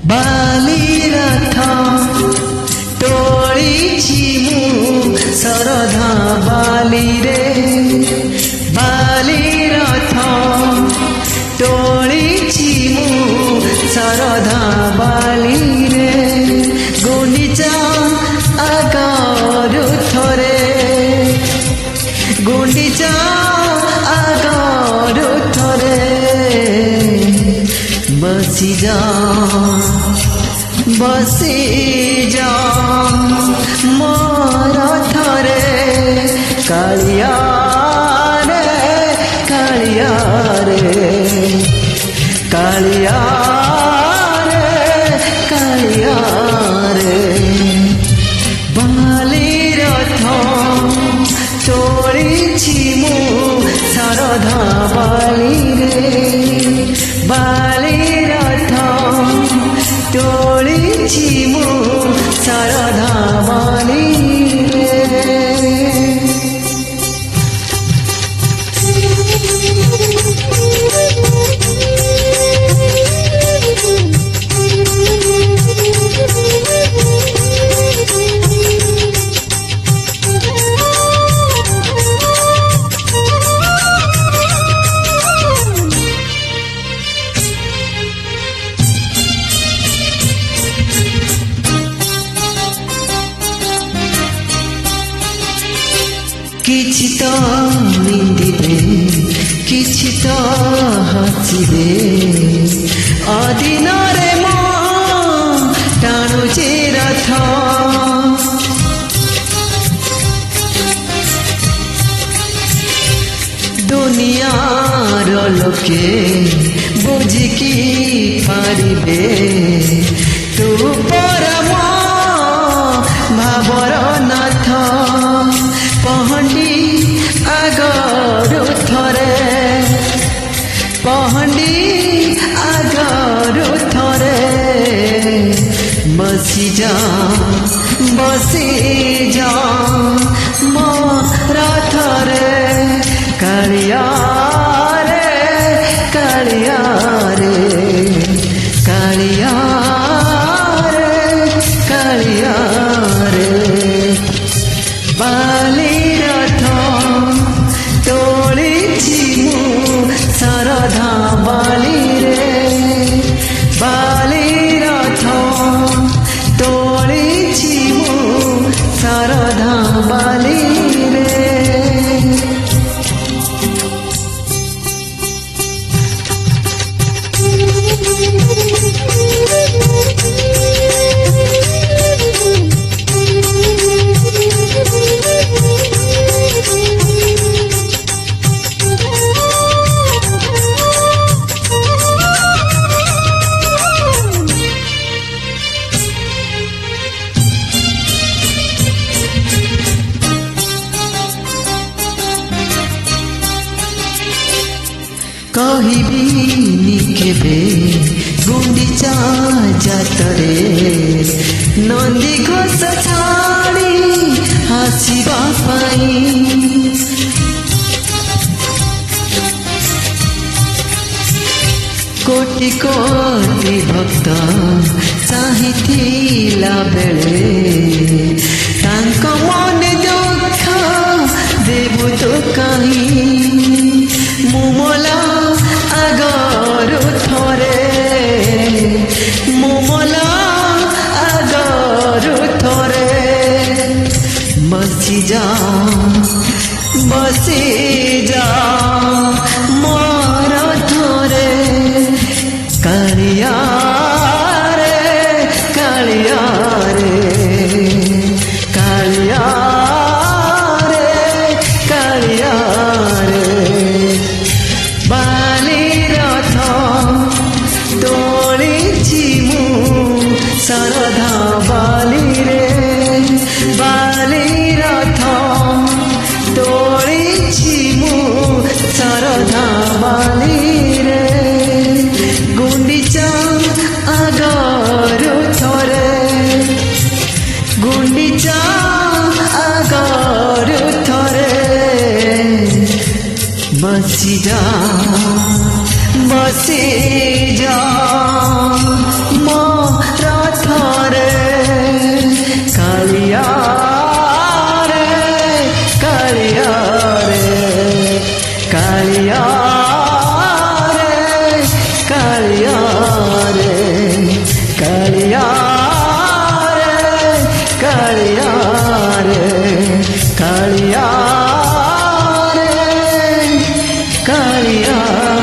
बालीरथ टोळीची मु सरधा बाली रे बालीरथ टोळीची मु सरधा बाली रे गुंडीचा आगरु थरे गुंडीचा आगरु थरे बसी जा मोर थरे कालिया रे कालिया रे कालिया रे कालिया रे बालीरथ टोळीची मु सरधा बाली रे बालीरथ टोळीची मु सरधा बाली रे किछि तो निंदिबे किछि तो हसिबे अदिन रे मो टाणुचे रथ दुनियार लोके बुझिकी पारिबे तू परम भावर नाथ पहंडी आगरु थरे पहंडी आगरु थरे बसी जा मोर थरे कालिया रे कालिया रे कालिया रे कालिया रे बालीरथ टोळीची मु सरधा बाली रे बालीरथ टोळीची मु सरधा बाली रे कहिबी निकेबे गुंडीचा जातरे नंदी घोष छाड़ी हसिबा पाई कोटि कोटि भक्त चाहिथिला बेले तांक मने दुख देबु तो कहीं मुमला आगरु थरे मुमला आगरु थरे बसी जा मोर थरे कालिया रे कालिया रे कालिया रे कालिया रे शारदा बाली रे बाली रथ तोळीछि मु शारदा बाली रे गुंडीचा आगरु थरे गुंडीचा आगरु थरे बसी जा मो रथरे कालिया रे कालिया रे कालिया रे कालिया रे कालिया रे कालिया रे कालिया रे कालिया